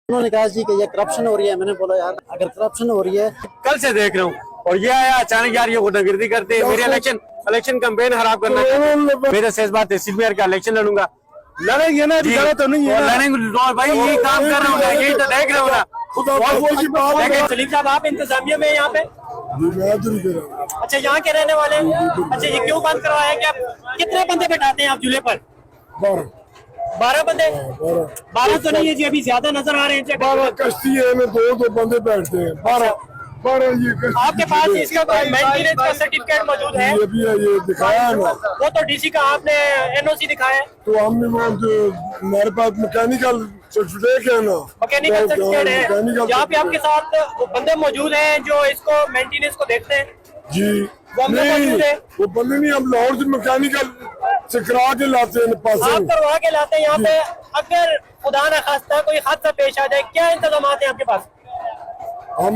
उन्होंने कहा जी कि ये करप्शन हो रही है। मैंने बोला यार अगर करप्शन हो रही है, कल से देख रहा हूँ और ये आया अचानक यार ये गुंडागर्दी करते हैं। मेरे इलेक्शन कैंपेन खराब करना चाहते। मेरे से इस बार तहसील में का इलेक्शन लड़ूंगा। लड़ेंगे ना, ज़्यादा तो नहीं है। लड़ेंगे भाई, यही काम कर रहा हूँ, यही तो देख रहा हूँ ना। सलीम साहब, आप इंतजामिया में यहाँ पे? अच्छा, यहाँ के रहने वाले। अच्छा, ये क्यों बंद करवाया? क्या कितने बंदे बैठाते हैं आप झूले पर? 12 बंदे। 12 तो नहीं है जी, अभी ज्यादा नजर आ रहे हैं। 12 कश्ती है में दो बंदे बैठते हैं। 12 ये आपके पास इसका कोई मेंटेनेंस का सर्टिफिकेट मौजूद है? ये दिखाया है ना, वो तो डीसी का आपने एनओसी दिखाया है। तो हमने वो हमारे पास मैकेनिकल सर्टिफिकेट है ना, मैकेनिकल सर्टिफिकेट है। यहाँ पे आपके साथ वो बंदे मौजूद हैं जो इसको मेंटेनेंस को देखते हैं जी। वो मौजूद है। वो बंदे नहीं, हम लाहौर से मैकेनिकल से करा के लाते हैं। आप करवा के लाते हैं यहाँ पे। अगर खुदा न खास्ता कोई हादसा पेश आ जाए, क्या इंतजाम है आपके पास? हम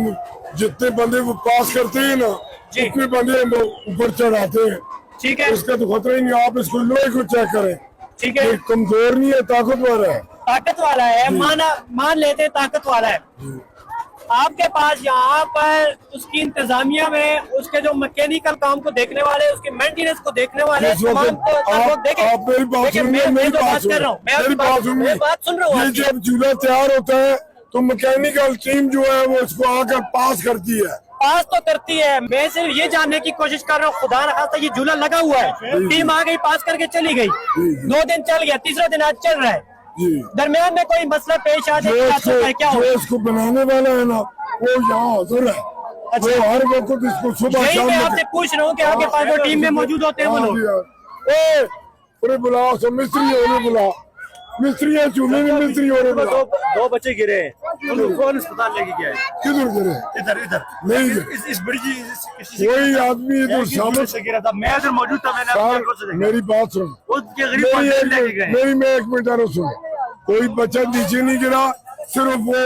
जितने बंदे वो पास करते हैं ना, उतने बंदे हम ऊपर चढ़ाते हैं। ठीक है, इसका तो खतरा ही नहीं। आप इसको लोहे को चेक करें। ठीक है, कमजोर नहीं है, ताकतवर है। ताकत वाला है, मान लेते हैं ताकत वाला है। आपके पास यहाँ पर उसकी इंतजामिया में उसके जो मैकेनिकल काम को देखने वाले, उसके मेंटेनेंस को देखने वाले आप मेरी बात सुनिए, मेरी बात सुन रहा हूँ। ये जब झूला तैयार होता है तो मैकेनिकल टीम जो है वो इसको आकर पास करती है। पास तो करती है। मैं सिर्फ ये जानने की कोशिश कर रहा हूँ, खुदा न खास्ता ये झूला लगा हुआ है, टीम आ गई, पास करके चली गई, 2 दिन चल गया, तीसरा दिन आज चल रहा है। दरमियान में कोई मसला पेश आ जाए क्या हो? इसको बनाने वाला है ना, वो यहाँ हाजिर है। अच्छा, हर वक्त इसको सुबह शाम मैं आपसे पूछ रहा हूँ कि आपके पास जो टीम में मौजूद होते हैं वो लोग बुला, सब मिस्त्री होने बुला, मिस्त्री है चूल्हे में, मिस्त्री होने बुला। 2 बच्चे गिरे हैं, उनको कौन अस्पताल लेके गया है? किधर गिरे? इधर नहीं, इस ब्रिज कोई आदमी इधर सामने से गिरा था। मैं इधर मौजूद था, मैंने मेरी बात सुन, गरीब मेरी में 1 मिनट सुन। कोई बच्चा नीचे नहीं गिरा, सिर्फ वो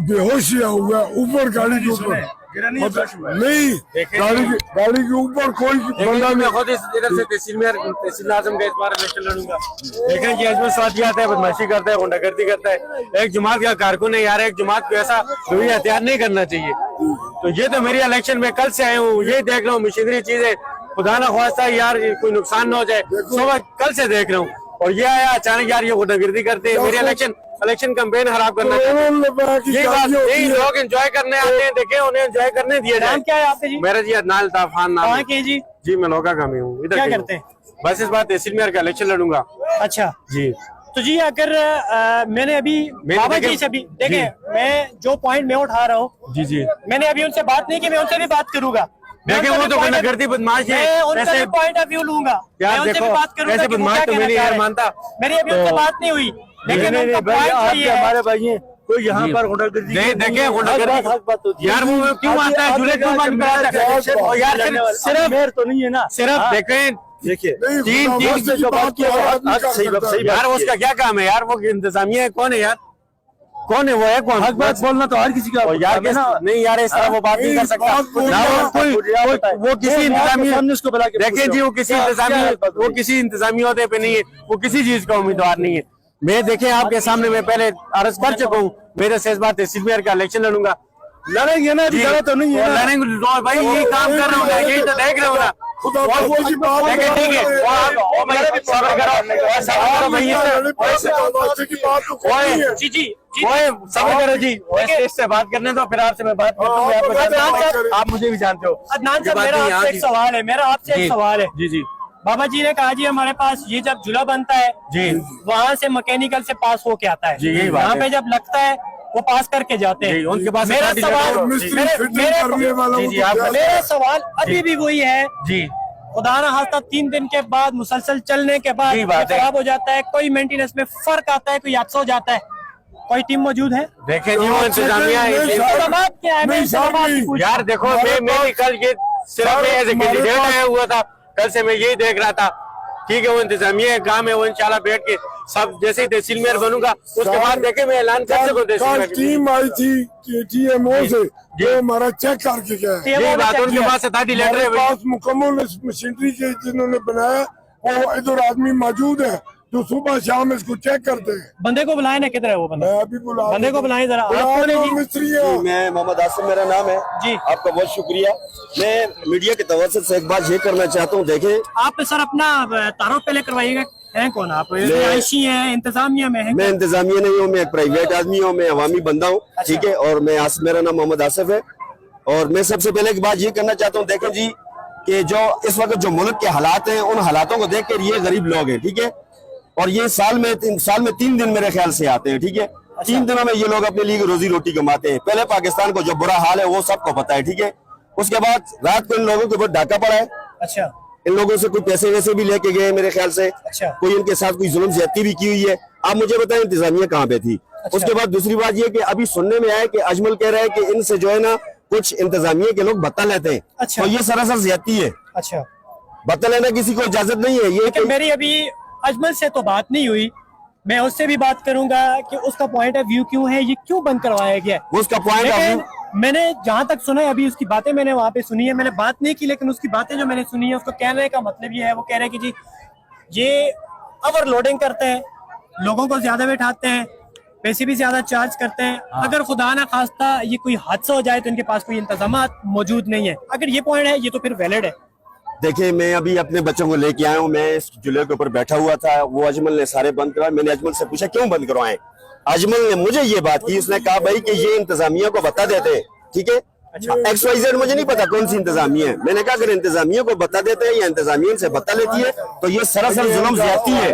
बेहोश हुआ ऊपर गाड़ी के ऊपर। नहीं, गाड़ी के ऊपर कोई बंदा मैं खुद इधर से तहसील आजम का इस बार इलेक्शन लड़ूंगा। लेकिन कि अजमेर साथ आता है, बदमाशी करता है, गुंडागर्दी करता है। एक जमात का कारकुन है यार, एक जमात को ऐसा कोई एहतियात नहीं करना चाहिए। तो ये तो मेरी इलेक्शन में कल से आए हूँ, ये देख रहा हूँ मशीनरी चीजें, खुदा ना ख्वास्ता यार कोई नुकसान न हो जाए, सुबह कल से देख रहा हूँ। और ये आया अचानक यार ये गुंडागर्दी करते हैं। मेरे इलेक्शन कैंपेन खराब करना चाहते। ये बात नहीं, लोग एंजॉय करने आते हैं, देखे उन्हें एंजॉय करने दिया जाए। क्या है आपका जी? मेरा जी अदनान अल्ताफ खान नाम है जी। मैं लोका का में हूँ। इधर क्या करते हैं? बस इस बार तहसील में का इलेक्शन लड़ूंगा। अच्छा जी, तो जी अगर मैंने अभी बाबा जी से भी देखे, मैं जो पॉइंट में उठा रहा हूँ जी, मैंने अभी उनसे बात नहीं की, मैं उनसे भी बात करूंगा। देखिए वो तो गुंडागर्दी बदमाश है, उनका पॉइंट ऑफ व्यू लूंगा, यार देखो ऐसे बदमाश तो मैंने यार मानता। मेरी अभी उनसे बात नहीं हुई, लेकिन हमारे भाई हैं कोई यहाँ पर गुंडागर्दी देखे गुंडागर्दी यार वो क्यों आता है, झूले क्यों बंद कराता है यार? सिर्फ तो नहीं है ना, सिर्फ देखें देखिए 3 यार उसका क्या काम है यार? वो इंतजामिया है, कौन है यार? कौन है वो? है कौन? हक बात बोलना तो हर किसी का यार नहीं यार, इस तरह वो बात नहीं कर सकता ना। वो किसी इंतजामिया देखे जी, वो किसी इंतजामिया होते पे नहीं है, वो किसी चीज का उम्मीदवार नहीं है। मैं देखे आपके सामने मैं पहले अर्ज कर चुका हूँ, मेरे से इस बार तहसील में का इलेक्शन लड़ूंगा। लड़ेंगे ना, ज़्यादा तो नहीं है। लड़ेंगे भाई, यही काम कर रहा हूँ, यही तो देख रहा हूँ ना। ठीक है जी, इससे बात करने दो, फिर आपसे मैं बात करता हूँ। आप मुझे भी जानते हो। अदनान साहब, मेरा आपसे एक सवाल है, मेरा आपसे एक सवाल है। जी, बाबा जी ने कहा जी हमारे पास ये जब झूला बनता है जी, वहाँ से मैकेनिकल से पास होके आता है जी, यहाँ पे जब लगता है वो पास करके जाते हैं उनके पास। मेरा सवाल अभी भी वही है जी, खुदा न खास्ता 3 दिन के बाद मुसलसल चलने के बाद खराब हो जाता है, कोई मेंटेनेंस में फर्क आता है, कोई हादसा हो जाता है, कोई टीम मौजूद है? देखे जी वो इंतजामिया यार, देखो मैं कल ये सिर्फ एज ए कैंडिडेट आया हुआ था, कल से मैं यही देख रहा था। ठीक है, वो इंतजामिया का काम है, वो इंशाल्लाह बैठ के सब जैसे ही तहसील में बनूंगा उसके बाद देखे मैं ऐलान कर सकूं। टीम आई थी TMO से जो हमारा चेक करके गया, ये बात उनके पास अथॉरिटी लेटर है, मुकम्मल मशीनरी के जिन्होंने बनाया वो इधर आदमी मौजूद है, जो सुबह शाम इसको चेक करते हैं। बंदे को बुलाए ना, किधर है वो बंदा? मैं अभी बुला बंदे को बुलाएं जरा। आप कौन है जी? मिस्त्री है। मैं मोहम्मद आसिम मेरा नाम है जी। आपका बहुत शुक्रिया। मैं मीडिया के तवज्जुह से एक बात ये करना चाहता हूँ, देखें आप सर अपना तारुफ पहले करवाइएगा, हैं कौन आप? रिहायशी हैं, इंतजामिया में हैं? मैं इंतजामिया नहीं हूँ, मैं एक प्राइवेट आदमी हूँ, मैं अवामी बंदा हूँ, ठीक है। और मैं मेरा नाम मोहम्मद आसिफ है। और मैं सबसे पहले एक बात ये करना चाहता हूँ, देखें जी कि जो इस वक्त जो मुल्क के हालात हैं, उन हालातों को देख कर ये गरीब लोग हैं, ठीक है। और ये साल में 3 दिन मेरे ख्याल से आते हैं, ठीक है। 3 दिनों में ये लोग अपने लिए रोजी रोटी कमाते हैं। पहले पाकिस्तान को जो बुरा हाल है वो सबको पता है, ठीक है। उसके बाद रात को इन लोगों के ऊपर डाका पड़ा है। अच्छा। इन लोगों से कोई पैसे वैसे भी लेके गए मेरे ख्याल से। अच्छा। कोई इनके साथ कोई जुल्म ज्यादती भी की हुई है। आप मुझे बताएं इंतजामिया कहाँ पे थी? अच्छा। उसके बाद दूसरी बात ये कि अभी सुनने में आया कि अजमल कह रहा है कि इनसे जो है ना कुछ इंतजामिया के लोग भत्ता लेते हैं। अच्छा। तो ये सरासर ज्यादती है। अच्छा। भत्ता लेना किसी को इजाजत नहीं है। ये मेरी अभी अजमल से तो बात नहीं हुई, मैं उससे भी बात करूंगा कि उसका पॉइंट ऑफ व्यू क्यों है, ये क्यों बंद करवाया गया है। उसका पॉइंट ऑफ व्यू मैंने जहां तक सुना है, अभी उसकी बातें मैंने वहां पे सुनी है, मैंने बात नहीं की, लेकिन उसकी बातें जो मैंने सुनी है, उसको कहने का मतलब ये है, वो कह रहे हैं कि जी ये ओवरलोडिंग करते हैं, लोगों को ज्यादा बैठाते हैं, पैसे भी ज्यादा चार्ज करते हैं। अगर खुदा ना खास्ता ये कोई हादसा हो जाए तो इनके पास कोई इंतजाम मौजूद नहीं है। अगर ये पॉइंट है, ये तो फिर वैलिड है। देखिए, मैं अभी अपने बच्चों को लेके आया हूँ, मैं इस चूल्हे के ऊपर बैठा हुआ था, वो अजमल ने सारे बंद करवाए। मैंने अजमल से पूछा क्यों बंद करवाए? अजमल ने मुझे ये बात की, उसने कहा भाई कि ये इंतजामिया को बता देते हैं, ठीक है। XYZ मुझे नहीं पता कौन सी इंतजामिया है। मैंने कहा अगर इंतजामिया को बता देते हैं या इंतजामिया से बता लेती है तो ये सरासर जुल्म ज्यादती है,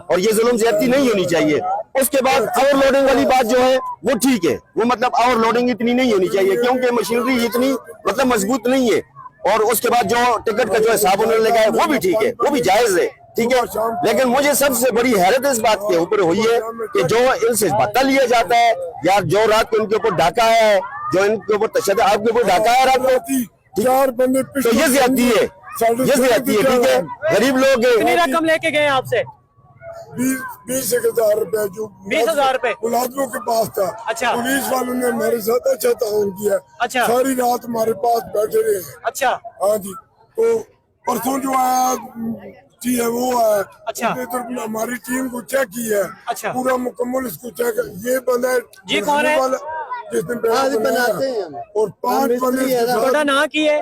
और ये जुल्म ज्यादती नहीं होनी चाहिए। उसके बाद ओवरलोडिंग वाली बात जो है वो ठीक है, वो मतलब ओवरलोडिंग इतनी नहीं होनी चाहिए क्योंकि मशीनरी इतनी मतलब मजबूत नहीं है। और उसके बाद जो टिकट का जो हिसाब उन्होंने लगाया वो भी ठीक है, वो भी जायज है, ठीक है। लेकिन मुझे सबसे बड़ी हैरत इस बात के ऊपर हुई है कि जो इनसे भत्ता लिया जाता है या जो रात को इनके ऊपर डाका है, जो इनके ऊपर तशद्दुद आपके ऊपर डाका है रात को, 4 बंदे तो ये ज्यादती है, ये ज्यादती है, ठीक है। गरीब लोग कितनी रकम लेके गए आपसे? 20,000 रुपए जो 20,000 रुपए मुलाजमों के पास था। अच्छा। पुलिस वालों ने मेरे साथ अच्छा ताउन किया। अच्छा। सारी रात हमारे पास बैठे रहे। अच्छा। हाँ जी। तो परसों जो आया जी है वो आया। अच्छा। तो हमारी टीम को चेक किया है। अच्छा। पूरा मुकम्मल इसको चेक। ये बंदा ये कौन है? जिसने बनाते हैं और 5 बंदे ਤੁਹਾਡਾ ਨਾਂ ਕੀ ਹੈ?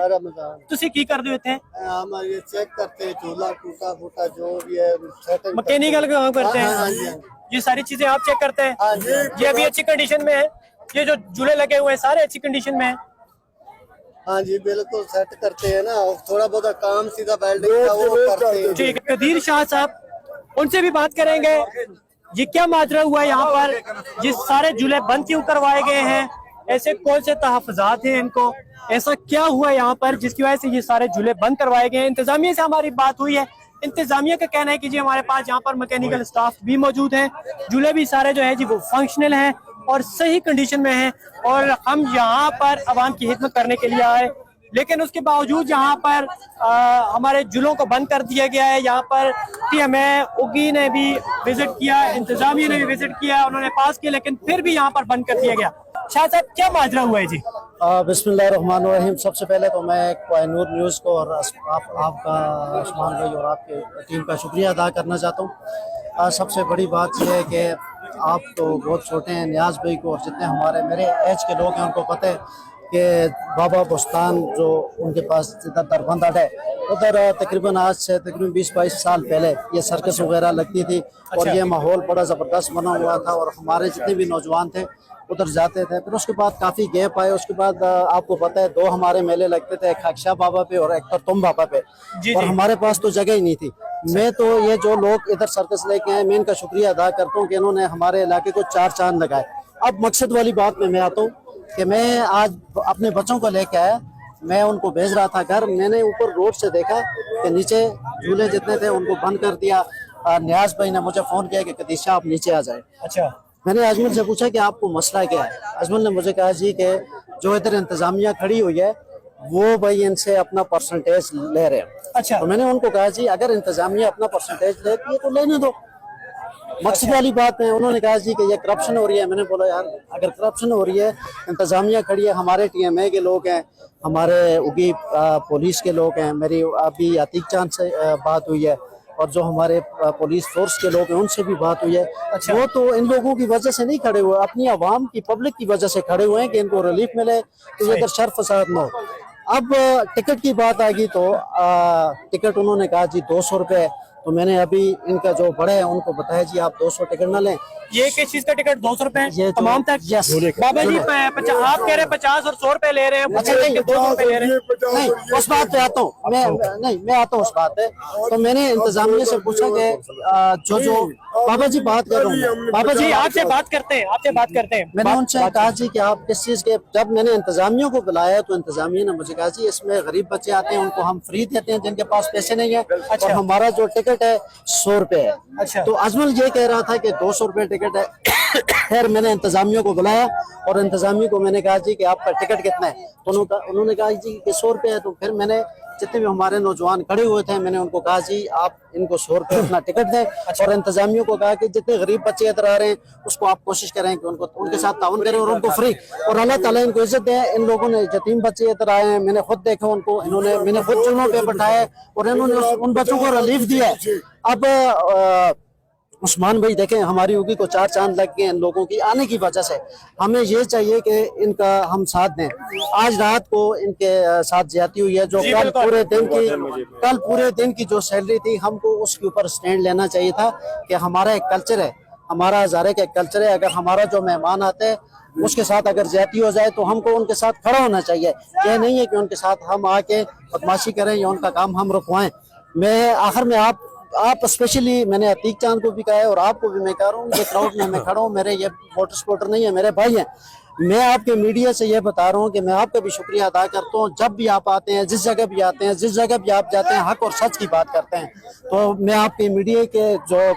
ਤੁਸੀਂ ਕੀ ਕਰਦੇ ਹੋ ਇੱਥੇ? हम ये चेक करते हैं, चूल्हा टूटा फूटा जो भी है सेटिंग मैकेनिकल काम करते हैं? हाँ जी, हाँ ये सारी चीजें आप चेक करते हैं? हाँ जी। ये अभी अच्छी कंडीशन में है? ये जो झूले लगे हुए हैं सारे अच्छी कंडीशन में है? हाँ जी बिल्कुल सेट करते हैं ना, थोड़ा बहुत काम सीधा वेल्डिंग का वो करते हैं। ठीक है, कदीर शाह साहब, उनसे भी बात करेंगे। ये क्या माजरा हुआ है यहाँ पर, जिस सारे झूले बंद क्यों करवाए गए हैं, ऐसे कौन से तहफ़्फ़ुज़ात हैं इनको, ऐसा क्या हुआ है यहाँ पर जिसकी वजह से ये सारे झूले बंद करवाए गए हैं? इंतजामिया से हमारी बात हुई है, इंतजामिया का कहना है कि जी हमारे पास यहाँ पर मैकेनिकल स्टाफ भी मौजूद है, झूले भी सारे जो है जी वो फंक्शनल हैं और सही कंडीशन में हैं, और हम यहाँ पर आवाम की खिदमत करने के लिए आए। लेकिन उसके बावजूद यहाँ पर हमारे झूलों को बंद कर दिया गया है। यहाँ पर हमें उगी ने भी विजिट किया, इंतजामिया ने भी विजिट किया, उन्होंने पास किया, लेकिन फिर भी यहाँ पर बंद कर दिया गया। शाह साहब क्या माजरा हुआ है जी? बिस्मिल्लाहिर्रहमानिर्रहीम। सबसे पहले तो मैं कोहिनूर न्यूज़ को और आपका उस्मान भाई और आपके टीम का शुक्रिया अदा करना चाहता हूँ। सबसे बड़ी बात यह है कि आप तो बहुत छोटे हैं, नियाज भाई को और जितने हमारे मेरे एज के लोग हैं उनको पता है कि बाबा बुस्तान जो उनके पास जिधर दरबंद है उधर तकरीबन आज से तकरीबन 20-22 साल पहले ये सर्कस वगैरह लगती थी और ये माहौल बड़ा ज़बरदस्त बना हुआ था और हमारे जितने भी नौजवान थे उधर जाते थे। फिर उसके बाद काफ़ी गैप आए। उसके बाद आपको पता है 2 हमारे मेले लगते थे, एक खाकशा बाबा पे और एक तुम बाबा पे, और हमारे पास तो जगह ही नहीं थी। मैं तो ये जो लोग इधर सर्कस लेके आए मैं इनका शुक्रिया अदा करता हूँ कि इन्होंने हमारे इलाके को 4 चांद लगाए। अब मकसद वाली बात में मैं आता हूँ कि मैं आज अपने बच्चों को लेके आया, मैं उनको भेज रहा था घर, मैंने ऊपर रोड से देखा कि नीचे झूले जितने थे उनको बंद कर दिया। नियाज भाई ने मुझे फ़ोन किया कि कदीशा आप नीचे आ जाए। अच्छा। मैंने अजमल से पूछा कि आपको मसला क्या है? अजमल ने मुझे कहा जी कि जो इधर इंतजामिया खड़ी हुई है वो भाई इनसे अपना परसेंटेज ले रहे हैं। अच्छा। तो मैंने उनको कहा जी अगर इंतजामिया अपना परसेंटेज लेती है तो लेने दो, मकसद वाली बात है। उन्होंने कहा जी कि ये करप्शन हो रही है। मैंने बोला यार अगर करप्शन हो रही है, इंतजामिया खड़ी है, हमारे TMA के लोग हैं, हमारे उगी पुलिस के लोग हैं, मेरी अभी अतीक चांद से बात हुई है, और जो हमारे पुलिस फोर्स के लोग हैं उनसे भी बात हुई है। वो तो इन लोगों की वजह से नहीं खड़े हुए, अपनी आवाम की पब्लिक की वजह से खड़े हुए हैं कि इनको रिलीफ मिले, तो ये इधर शर फसाद न हो। अब टिकट की बात आ गई तो टिकट उन्होंने कहा जी 200 रुपये, तो मैंने अभी इनका जो बड़े हैं उनको बताया जी आप 200 टिकट ना लें। ये किस चीज का टिकट 200 रुपए ये तमाम तक? यस बाबा जी आप कह रहे हैं 50 और 100 रुपए ले रहे हैं, अच्छा नहीं 200 रुपए ले रहे हैं। नहीं उस बात पे आता हूँ मैं आता हूँ उस बात पे। तो मैंने इंतजामिया से पूछा कि जो बाबा जी बात कर रहा हूँ, बाबा जी आपसे बात करते हैं मैंने उनसे कहा जी कि आप किस चीज के, जब मैंने इंतजामिया को बुलाया तो इंतजामिया ने मुझे कहा जी इसमें गरीब बच्चे आते हैं उनको हम फ्री देते हैं जिनके पास पैसे नहीं है, और हमारा जो टिकट है 100 रुपए है। अच्छा। तो अजमल ये कह रहा था कि 200 रुपए टिकट है। खैर मैंने इंतजामिया को बुलाया और इंतजामिया को मैंने कहा जी कि आपका टिकट कितना है, तो उन्होंने कहा जी कि 100 रुपए है। तो फिर मैंने जितने भी हमारे नौजवान खड़े हुए थे मैंने उनको कहा जी आप इनको 100 रुपए अपना टिकट दें, और इंतजामिया को कहा कि जितने गरीब बच्चे इधर आ रहे हैं उसको आप कोशिश करें कि उनको उनके साथ ताउन करें और उनको फ्री, और अल्लाह ताला इनको इज्जत दे। इन लोगों ने यतीम बच्चे इधर आए हैं, मैंने खुद देखा उनको, मैंने खुद चुनों पे बैठाया और इन्होंने उन बच्चों को रिलीफ दिया है। अब उस्मान भाई देखें हमारी होगी को 4 चांद लग गए इन लोगों की आने की वजह से। हमें ये चाहिए कि इनका हम साथ दें। आज रात को इनके साथ ज्यादती हुई है, जो कल पूरे दिन की जो सैलरी थी हमको उसके ऊपर स्टैंड लेना चाहिए था कि हमारा एक कल्चर है, हमारा हज़ारे का एक कल्चर है। अगर हमारा जो मेहमान आते हैं उसके साथ अगर ज्यादती हो जाए तो हमको उनके साथ खड़ा होना चाहिए। यह नहीं है कि उनके साथ हम आके बदमाशी करें या उनका काम हम रुकवाएं। मैं आखिर में आप स्पेशली मैंने अतीक चांद को भी कहा है और आपको भी मैं कह रहा हूँ, ये क्राउड में मैं खड़ा हूँ, मेरे ये वोटर सपोर्टर नहीं है, मेरे भाई हैं। मैं आपके मीडिया से ये बता रहा हूँ कि मैं आपका भी शुक्रिया अदा करता हूँ। जब भी आप आते हैं, जिस जगह भी आते हैं, जिस जगह भी आप जाते हैं, हक और सच की बात करते हैं। तो मैं आपके मीडिया के जो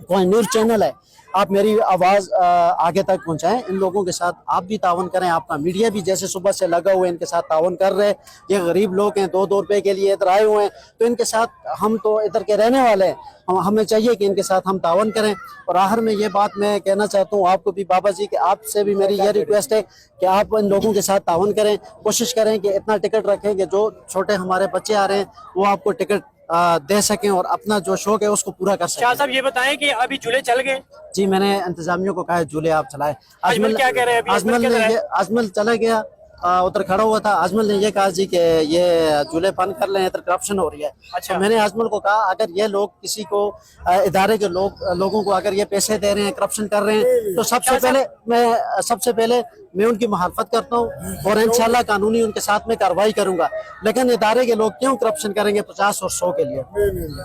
कोहिनूर चैनल है, आप मेरी आवाज आगे तक पहुंचाएं। इन लोगों के साथ आप भी तावन करें, आपका मीडिया भी जैसे सुबह से लगा हुआ है इनके साथ तावन कर रहे हैं। ये गरीब लोग हैं, 2-2 रुपए के लिए इधर आए हुए हैं, तो इनके साथ हम तो इधर के रहने वाले हैं, हमें चाहिए कि इनके साथ हम तावन करें। और आखिर में ये बात मैं कहना चाहता हूँ आपको भी बाबा जी कि आपसे भी मेरी ये रिक्वेस्ट है कि आप इन लोगों के साथ तावन करें, कोशिश करें कि इतना टिकट रखें कि जो छोटे हमारे बच्चे आ रहे हैं वो आपको टिकट दे सकें और अपना जो शौक है उसको पूरा कर सकें। शाह साहब ये बताएं कि अभी झूले चल गए? जी मैंने इंतजामिया को कहा है झूले आप चलाएं। अजमल क्या कह रहे हैं? अजमल चला गया, उधर खड़ा हुआ था। अजमल ने ये कहा जी कि ये झूले बंद कर लें, इधर करप्शन हो रही है। अच्छा। तो मैंने अजमल को कहा अगर ये लोग किसी को इदारे के लोगों को अगर ये पैसे दे रहे हैं, करप्शन कर रहे हैं, तो सबसे पहले मैं उनकी मुखालफत करता हूँ और इंशाल्लाह कानूनी उनके साथ में कार्रवाई करूंगा। लेकिन इदारे के लोग क्यों करप्शन करेंगे 50 और 100 के लिए?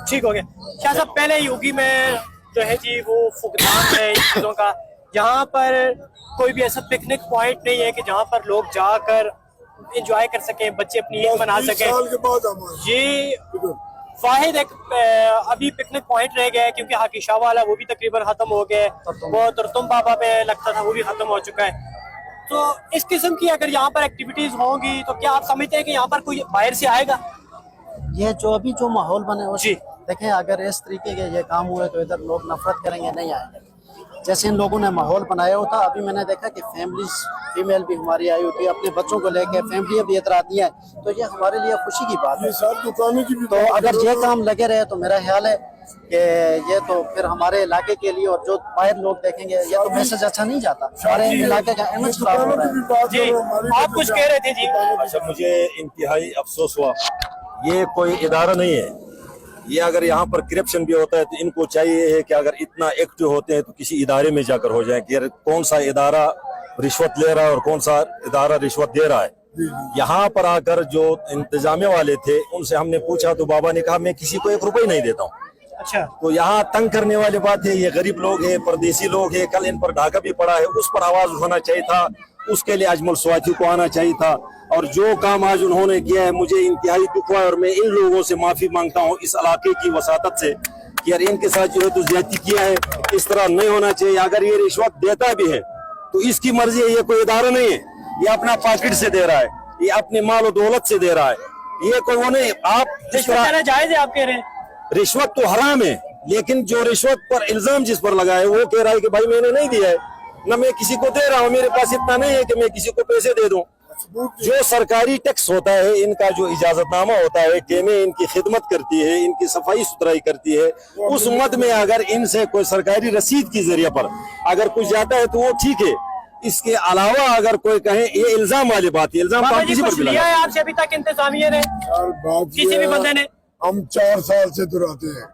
ठीक हो गया। शाह साहब पहले यूपी में जो है जी वो फुकदान है चीजों का, यहाँ पर कोई भी ऐसा पिकनिक पॉइंट नहीं है कि जहाँ पर लोग जाकर एंजॉय कर सकें, बच्चे अपनी ईद मना सकें। ये वाहिद एक अभी पिकनिक पॉइंट रह गया है, क्योंकि हाकी शाह वाला वो भी तकरीबन खत्म हो गया है, वो तुरतुम बाबा पे लगता था वो भी खत्म हो चुका है। तो इस किस्म की अगर यहाँ पर एक्टिविटीज होंगी तो क्या आप समझते हैं कि यहाँ पर कोई बाहर से आएगा? ये जो अभी जो माहौल बने जी देखें, अगर इस तरीके के ये काम हुए तो इधर लोग नफरत करेंगे, नहीं आएंगे। जैसे इन लोगों ने माहौल बनाया होता, अभी मैंने देखा कि फैमिलीज फीमेल भी हमारी आई होती है, अपने बच्चों को लेके फैमिलियां भी इधर आती हैं, तो ये हमारे लिए खुशी की बात है। तो अगर ये काम लगे रहे तो मेरा ख्याल है कि ये तो फिर हमारे इलाके के लिए और जो बाहर लोग देखेंगे ये तो मैसेज अच्छा नहीं जाता, हमारे इलाके का इमेज खराब हो रहा है। जी आप कुछ कह रहे थे जी? अच्छा, मुझे इंतहाई अफसोस हुआ, ये कोई इदारा नहीं है। ये अगर यहाँ पर करप्शन भी होता है तो इनको चाहिए है कि अगर इतना एक्टिव होते हैं तो किसी इदारे में जाकर हो जाए कि कौन सा इदारा रिश्वत ले रहा है और कौन सा इदारा रिश्वत दे रहा है। यहाँ पर आकर जो इंतजामिया वाले थे उनसे हमने पूछा तो बाबा ने कहा मैं किसी को 1 रुपया नहीं देता हूँ। अच्छा। तो यहाँ तंग करने वाली बात है, ये गरीब लोग हैं, परदेसी लोग हैं, कल इन पर ढाका भी पड़ा है, उस पर आवाज उठाना चाहिए था, उसके लिए अजमल स्वाति को आना चाहिए था। और जो काम आज उन्होंने किया है मुझे इंतहाई दुख हुआ और मैं इन लोगों से माफी मांगता हूँ इस इलाके की वसातत से कि यार इनके साथ जो है तो ज्यादती किया है, इस तरह नहीं होना चाहिए। अगर ये रिश्वत देता भी है तो इसकी मर्जी है, ये कोई इदारा नहीं है, ये अपना पॉकेट से दे रहा है, ये अपने माल और दौलत से दे रहा है, ये कोई वो नहीं। आप जायज है आप कह रहे हैं? रिश्वत तो हराम है, लेकिन जो रिश्वत पर इल्जाम जिस पर लगा है वो कह रहा है कि भाई मैंने नहीं दिया है, ना मैं किसी को दे रहा हूँ, मेरे पास इतना नहीं है कि मैं किसी को पैसे दे दूं। जो सरकारी टैक्स होता है, इनका जो इजाजतनामा होता है, टीमें इनकी खिदमत करती है, इनकी सफाई सुथराई करती है, उस मद में अगर इनसे कोई सरकारी रसीद के जरिए पर अगर कुछ जाता है तो वो ठीक है। इसके अलावा अगर कोई कहे ये इल्जाम वाली बात है, इल्जाम बाबा जी किसी पर कुछ भी लिया लगा। है आपसे अभी तक इंतजामिया ने, यार बात किसी भी बंदे ने? हम 4 साल से दुराते हैं,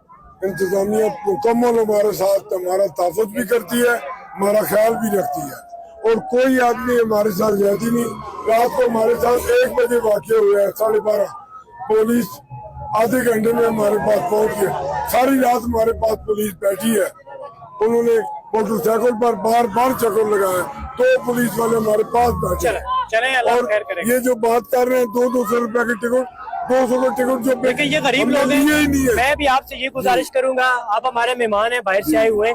इंतजामिया मुकम्मल हमारे साथ हमारा ताफुत भी करती है, हमारा ख्याल भी रखती है, और कोई आदमी हमारे साथ जाती नहीं। रात को हमारे साथ 1 बजे वाक़या हुआ है, 12:30 पुलिस आधे घंटे में हमारे पास पहुंच गए। सारी रात हमारे पास पुलिस बैठी है, उन्होंने मोटरसाइकिल पर बार बार चक्कर लगाया, 2 पुलिस वाले हमारे पास बैठे हैं। चले अल्लाह और खैर करेगा। ये जो बात कर रहे हैं 200 रुपए के टिकट, 200 का टिकट जो देखिए ये गरीब हमने लोग लिए ही नहीं हैं। है। मैं भी आपसे ये गुजारिश करूंगा, आप हमारे मेहमान हैं, बाहर से आए हुए,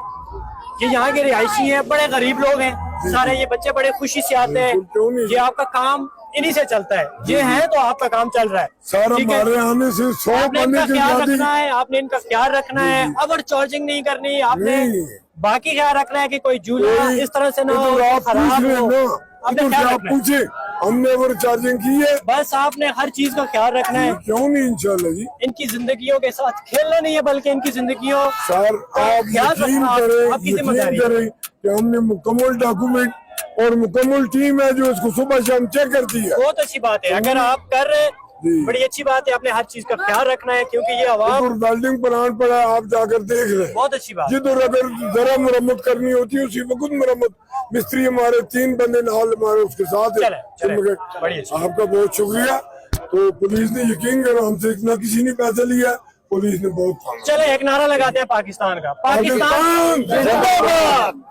ये यहाँ के रिहायशी हैं, बड़े गरीब लोग हैं सारे, ये बच्चे बड़े खुशी से आते हैं, क्यों नहीं? ये आपका काम इन्हीं से चलता है, ये है तो आपका काम चल रहा है। सर ठीक है? हमारे आने से 100 आपने बंदे इनका की ख्याल शादी रखना है, आपने इनका ख्याल रखना है, ओवर चार्जिंग नहीं करनी, आपने नहीं। बाकी ख्याल रखना है कि कोई झूला कोई- इस तरह से ना हो, इधर आप पूछ खराब रहे हो, हैं ना, आपने इधर ख्याल से आप रखना है। पूछे, हमने वो चार्जिंग की है, बस आपने हर चीज का ख्याल रखना है, क्यों नहीं इंशाल्लाह जी। इनकी जिंदगियों के साथ खेलना नहीं है, बल्कि इनकी जिंदगियों सर आप ख्याल यकीन रखना करें, आपकी यकीन जिम्मेदारी है। करें कि हमने मुकम्मल डॉक्यूमेंट और मुकम्मल टीम है जो इसको सुबह शाम चेक करती है। बहुत अच्छी बात है, अगर आप कर रहे हैं जी। बड़ी अच्छी बात है, आपने हर चीज का ख्याल रखना है, क्योंकि ये आवाम और वेल्डिंग प्लांट पड़ा है, आप जाकर देख रहे हैं। बहुत अच्छी बात है। जिधर अगर जरा मरम्मत करनी होती है उसी वक्त मरम्मत, मिस्त्री हमारे 3 बंदे नाल हमारे उसके साथ है। चले, बढ़िया। आपका बहुत शुक्रिया। तो पुलिस ने यकीन करो हमसे इतना किसी ने पैसा लिया, पुलिस ने बहुत चले एक नारा लगाते हैं पाकिस्तान का, पाकिस्तान जिंदाबाद।